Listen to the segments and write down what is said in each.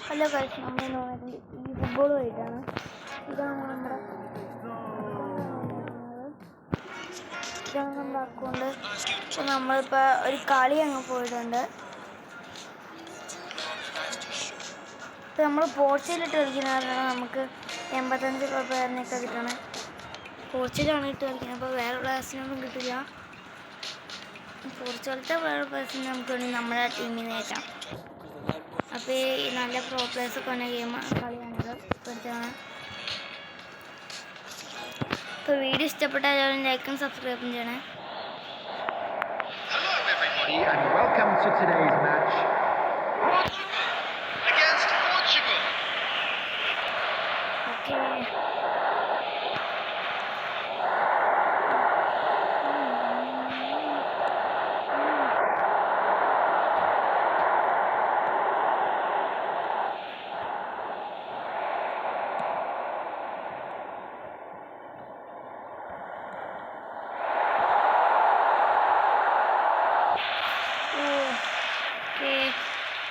Hello guys, നമ്മൾ നോക്കുന്നത് ഈ ഫുട്ബോളുമായിട്ടാണ്. ഇതാണ് നമ്മുടെ അക്കൗണ്ട്. അപ്പോൾ നമ്മളിപ്പോൾ ഒരു കളി അങ്ങ് പോയിട്ടുണ്ട്. ഇപ്പോൾ നമ്മൾ പോർച്ചുഗലിട്ട് കളിക്കുന്നവരാണ് നമുക്ക് 85 പേരിനൊക്കെ കിട്ടണം. പോർച്ചുഗലാണ് ഇട്ട് കളിക്കുന്നത്. അപ്പോൾ വേറെ പ്ലേയേഴ്സിനൊന്നും കിട്ടില്ല. പോർച്ചുഗലത്തെ വേറെ പ്ലേയേഴ്സിനെ നമുക്ക് വേണമെങ്കിൽ നമ്മുടെ ടീമിൽ നേക്കാം. അപ്പോൾ ഈ നല്ല പ്രോ പ്ലേയേഴ്സൊക്കെ വന്ന കളിയാണിത്. ഇപ്പോഴത്തെയാണ്. ഇപ്പോൾ വീഡിയോ ഇഷ്ടപ്പെട്ടാൽ ലൈക്കും സബ്സ്ക്രൈബും ചെയ്യണേ. Hello everybody and welcome to today's match. Against Portugal. Okay.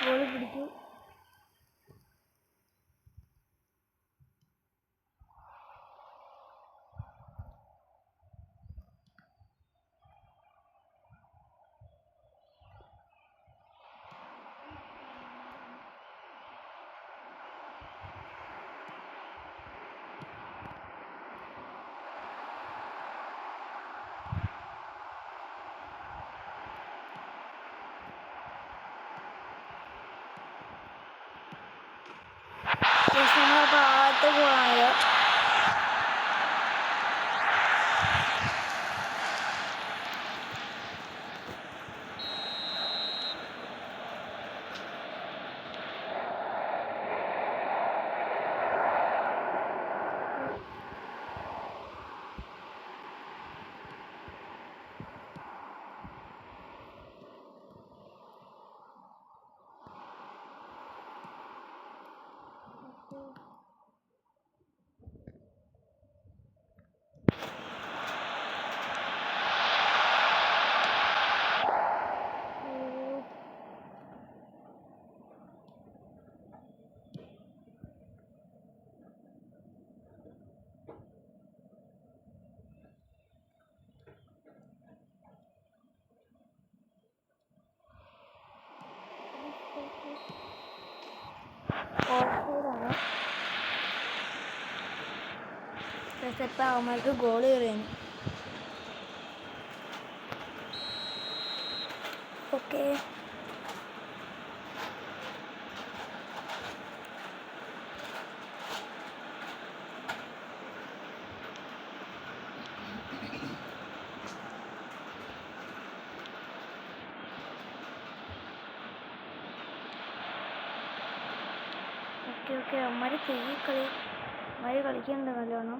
Goal പിടിച്ചു. നമ്മളപ്പോൾ ആദ്യത്തെ ഗോളാണിത്. ഇപ്പം അവന്മാർക്ക് ഗോൾ കയറിയാണ്. ഓക്കെ, അവന്മാർ കളിക്കുന്നുണ്ട് നല്ലോണം.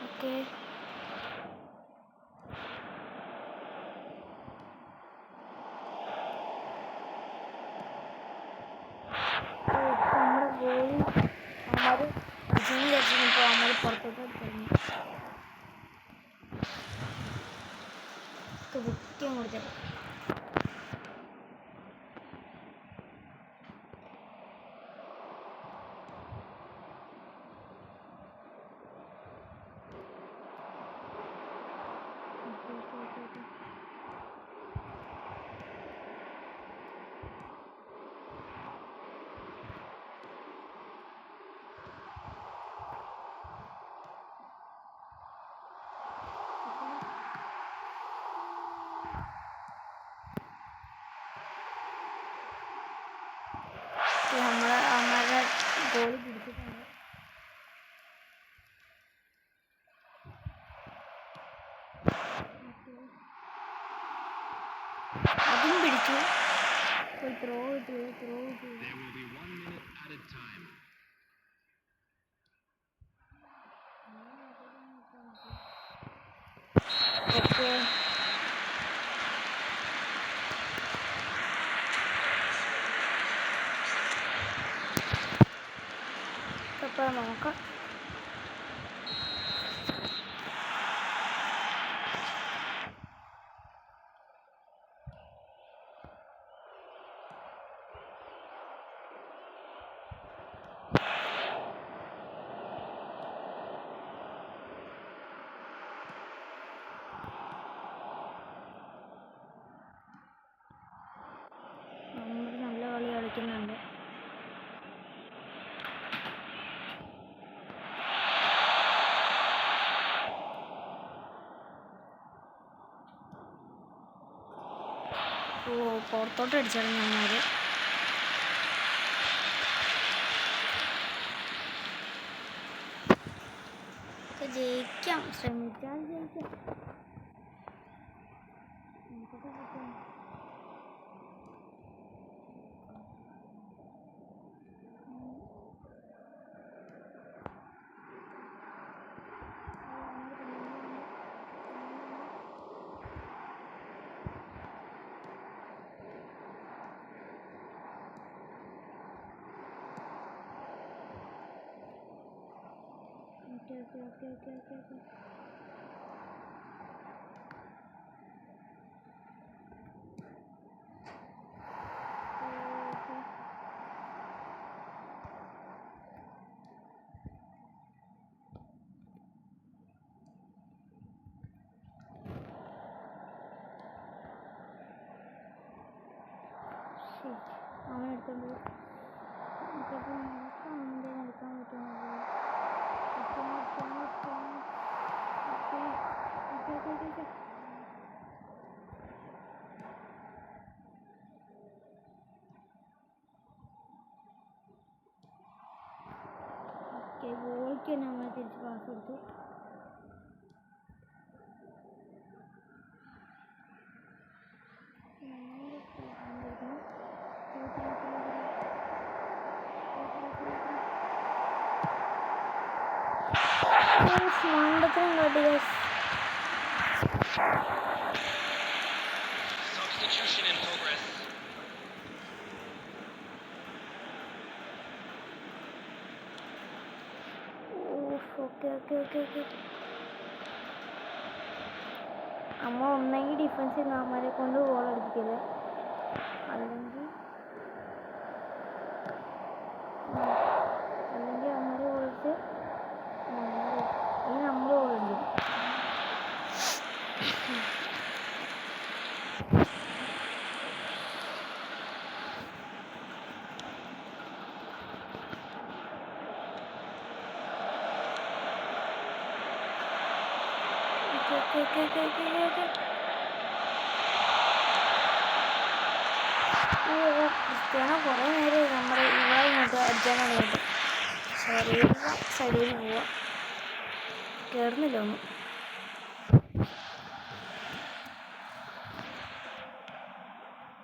ഓക്കെ, നമ്മുടെ ഗോളി അവന്മാർ വിജയിച്ചിപ്പോൾ അവന്മാർ പുറത്തോട്ട് കഴിഞ്ഞു. വൃത്തിയും കൊടുത്തത്. അവന്മാരുടെ ഗോളി പിടിച്ചിട്ടുണ്ട്. അതും പിടിച്ചു. ത്രോ കിട്ടുക. ഓക്കെ, അപ്പോൾ നോക്കാം. ഓ പുറത്തോട്ട് അടിച്ചായിരുന്നു ഞങ്ങൾ. ജയിക്കാം, ശ്രമിക്കാൻ ജയിക്കാം. Okay. അവൻ എടുത്തോണ്ട് എടുക്കാൻ പറ്റുമോ? ഗോളിക്ക് തന്നെ നമ്മൾ തിരിച്ച് പാസ് കൊടുത്തു. മണ്ടത്തിനും കാട്ടി. Substitution in progress. ഓക്കെ. നമ്മൾ ഒന്നെങ്കിൽ ഡിഫൻസ് ചെയ്യുന്നവന്മാരെ കൊണ്ട് ഗോൾ അടിപ്പിക്കല്, അല്ലെങ്കിൽ അവന്മാരെ വിളിച്ച് നമ്മൾ ഗോൾ അടിക്കും. ക്രിസ്ത്യാനോ കുറേ നേരം നമ്മുടെ ഇവിടെ ഇങ്ങോട്ട് അടിച്ചാലാണ് കേട്ടോ. സൈഡിൽ പോവാ, കയറുന്നില്ല ഒന്നും.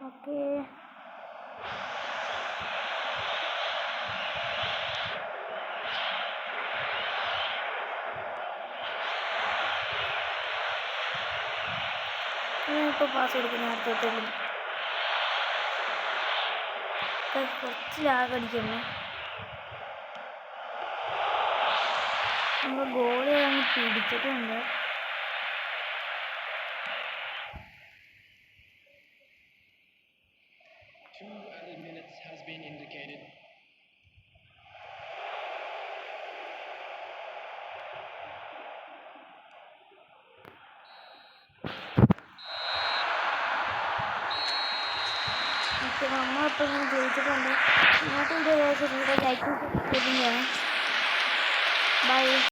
ഓക്കെ ഞാനിപ്പോൾ പാസ് കൊടുക്കുന്ന അടുത്തോട്ടും കുറച്ച് ലാഗ് അടിക്കണേ. നമ്മൾ ഗോളി അങ്ങ് പിടിച്ചിട്ടുണ്ട്. Two added minutes has been indicated. നമ്മളിപ്പോൾ ഇങ്ങനെ ജയിച്ചിട്ടുണ്ട്. ഇങ്ങോട്ട് വീഡിയോ ലൈക്ക് ചെയ്യണം. ബൈ.